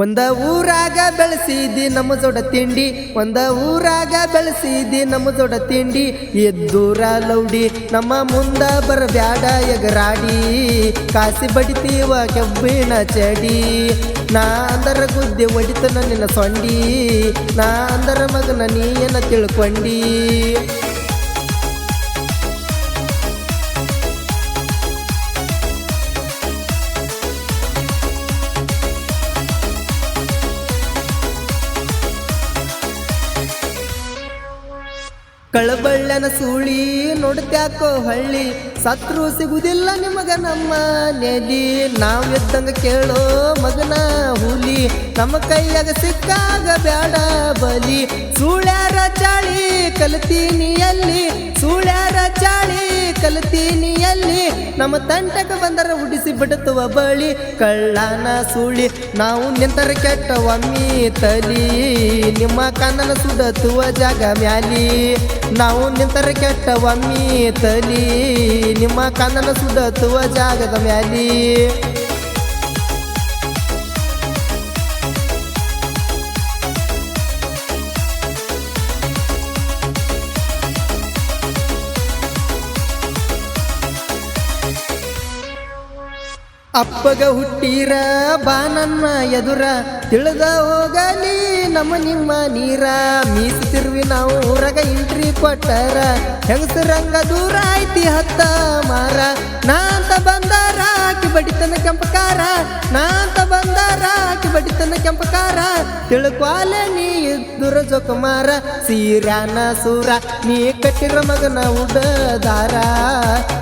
ಒಂದ ಊರಾಗ ಬೆಳೆಸಿದಿ ನಮ್ಮ ಜೋಡ ತಿಂಡಿ, ಒಂದ ಊರಾಗ ಬೆಳೆಸಿದಿ ನಮ್ಮ ಜೋಡ ತಿಂಡಿ. ಎದ್ದೂರ ಲೌಡಿ ನಮ್ಮ ಮುಂದ ಬರಬ್ಯಾಡ ಎಗರಾಡಿ, ಕಾಸಿ ಬಡಿತೀವ ಕೆಬ್ಬಿನ ಚಡಿ. ನಾ ಅಂದರ ಗುದ್ದೆ ಒಡಿತನ ನಿನ್ನ ಸೊಂಡಿ, ನಾ ಅಂದರ ಮಗನ ನೀನ ತಿಳ್ಕೊಂಡಿ. ಕಳಬಳ್ಳನ ಸೂಳಿ ನೋಡ್ತ್ಯಾಕೋ ಹಳ್ಳಿ, ಸತ್ರು ಸಿಗುದಿಲ್ಲ ನಿಮಗ ನಮ್ಮ ನೆಲಿ. ನಾವ್ ಎದ್ದಂಗ ಕೇಳೋ ಮಗನ ಹುಲಿ, ನಮ್ಮ ಕೈಯಾಗ ಸಿಕ್ಕಾಗ ಬ್ಯಾಡ ಬಲಿ. ಸುಳ್ಯಾರ ಚಾಳಿ ಕಲ್ತೀನಿ ಎಲ್ಲಿ, ಸುಳ್ಯಾರ ಚಾಳಿ ಕಲ್ತೀನಿ ಎಲ್ಲಿ. ನಮ್ಮ ತಂಟಕ ಬಂದರ ಉಡಿಸಿ ಬಿಡುತ್ತವ ಬಳಿ. ಕಳ್ಳನ ಸುಳಿ ನಾವು ನಿಂತರ ಕೆಟ್ಟ ಒಮ್ಮಿ ತಲಿ, ನಿಮ್ಮ ಕಣ್ಣನ ಸುಡತುವ ಜಾಗ ಮ್ಯಾಲಿ. ನಾವು ನಿಂತರ ಕೆಟ್ಟ ಒಮ್ಮಿ ತಲಿ, ನಿಮ್ಮ ಕಣ್ಣನ ಸುಡತುವ ಜಾಗದ ಮ್ಯಾಲಿ. ಅಪ್ಪಗ ಹುಟ್ಟೀರ ಬಾ ನನ್ನ ಎದುರ, ತಿಳಿದ ಹೋಗಲಿ ನಮ್ಮ ನಿಮ್ಮ ನೀರ. ಮೀಸಿ ತಿರುವಿ ನಾವು ಊರಾಗ ಎಂಟ್ರಿ ಕೊಟ್ಟರ, ಹೆಂಗಸರಂಗ ದೂರ ಐತಿ ಹತ್ತ ಮಾರ. ನಾ ಅಂತ ಬಂದಾರ ಆಕಿ ಬಡಿತನ ಕೆಂಪಕಾರ, ನಾ ಅಂತ ಬಂದಾರ ಆಕಿ ಬಡಿತನ ಕೆಂಪಕಾರ. ತಿಳ್ಕ್ವಾಲೆ ನೀ ಇದ್ದುರ ಜೋಕುಮಾರ, ಸೀರ್ಯಾನ ಸೂರ ನೀ ಕಟ್ಟಿರ ಮಗನ ಉಡದಾರ.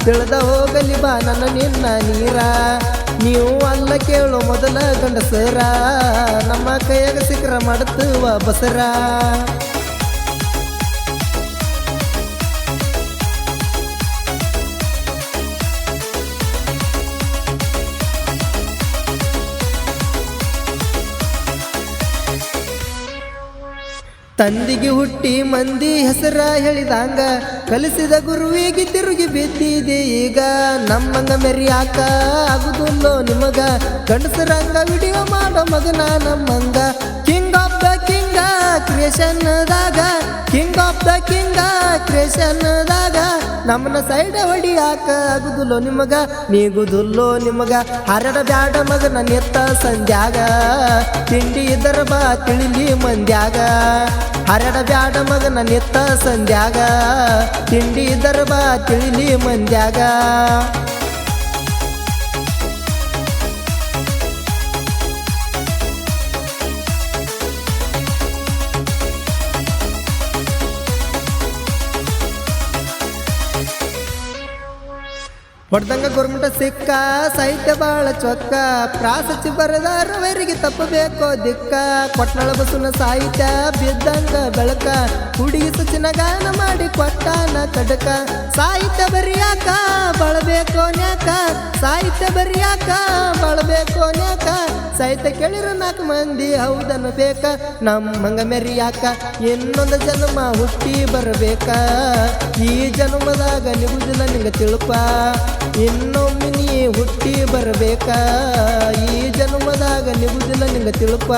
ತಿಳಿದ ಹೋಗಲಿ ಬಾ ನನ್ನ ನಿನ್ನ ನೀರ, ನೀವು ಅಲ್ಲ ಕೇಳೋ ಮೊದಲ ಗಂಡಸರ. ನಮ್ಮ ಕೈಯಾಗ ಸಿಕ್ರ ಮಾಡುತ್ತವ ಬಸರ. ತಂದಿಗೆ ಹುಟ್ಟಿ ಮಂದಿ ಹೆಸರ ಹೇಳಿದಂಗ, ಕಲಿಸಿದ ಗುರುವಿಗೆ ತಿರುಗಿ ಬಿದ್ದಿದೆ ಈಗ. ನಮ್ಮಂಗ ಮೆರಿಯಾಕ ಆಗುದಿಲ್ಲೋ ನಿಮಗ, ಗಂಡಸರಂಗ ವಿಡಿಯೋ ಮಾಡೋ ಮಗನ ನಮ್ಮಂಗ. ಕಿಂಗ್ ಆಫ್ ದ ಕಿಂಗ ಕ್ರಿಯೇಷನ್ದಾಗ, ಕಿಂಗ್ ಆಫ್ ದ ಕಿಂಗ ಕ್ರಿಯೇಷನ್ದಾಗ. ನಮ್ಮನ್ನ ಸೈಡ್ ಹೊಡಿಯಾಕ ಆಗುದಿಲ್ಲೋ ನಿಮಗ, ನೀಗುದಿಲ್ಲೋ ನಿಮಗ. ಹರಡ ಬ್ಯಾಡ ಮಗನ ನೆತ್ತ ಸಂಧ್ಯಾಗ, ತಿಂಡಿ ಇದರ ಬಾ ತಿಳಿಲಿ ಮಂದ್ಯಾಗ. ಹರಡ ಬ್ಯಾಡ ಮಗನ ನೆತ್ತ ಸಂಧ್ಯಾಗ, ತಿಂಡಿ ಇದರ ಬಾ ತಿಳಿಲಿ ಮಂದ್ಯಾಗ. ಹೊಡ್ದಂಗ ಗೋರ್ಮೆಂಟ ಸಿಕ್ಕ ಸಾಹಿತ್ಯ ಬಾಳ ಚೊಕ್ಕ, ಪ್ರಾಸಚ್ಚಿ ಬರದಾರವರಿಗೆ ತಪ್ಪಬೇಕೋ ದಿಕ್ಕ. ಕೊಟ್ನಳ ಬಸುನ ಸಾಹಿತ್ಯ ಬಿದ್ದಂಗ ಬೆಳಕ, ಹುಡುಗಿ ಸುಚಿನ ಗಾನ ಮಾಡಿ ಕೊಟ್ಟಾನ ಕಡಕ. ಸಾಹಿತ್ಯ ಬರಿಯಾಕ ಬಳಬೇಕೋ ನ್ಯಾಕ, ಸಾಹಿತ್ಯ ಬರಿಯಾಕ ಬಳಬೇಕೋ ನ್ಯಾಕ. ಸಾಹಿತ್ಯ ಕೇಳಿರ 4 ಮಂದಿ ಹೌದನ್ನು ಬೇಕ, ನಮ್ಮಂಗ ಮೆರಿಯಾಕ ಇನ್ನೊಂದು ಜನ್ಮ ಹುಟ್ಟಿ ಬರಬೇಕ. ಈ ಜನ್ಮದಾಗ ನಿಗುದಿಲ್ಲ ನಿಂಗ ತಿಳುಪ, ಇನ್ನೊಮ್ಮೆ ನೀ ಹುಟ್ಟಿ ಬರಬೇಕ. ಈ ಜನ್ಮದಾಗ ನಿಗುದಿಲ್ಲ ನಿಂಗ ತಿಳುಪ.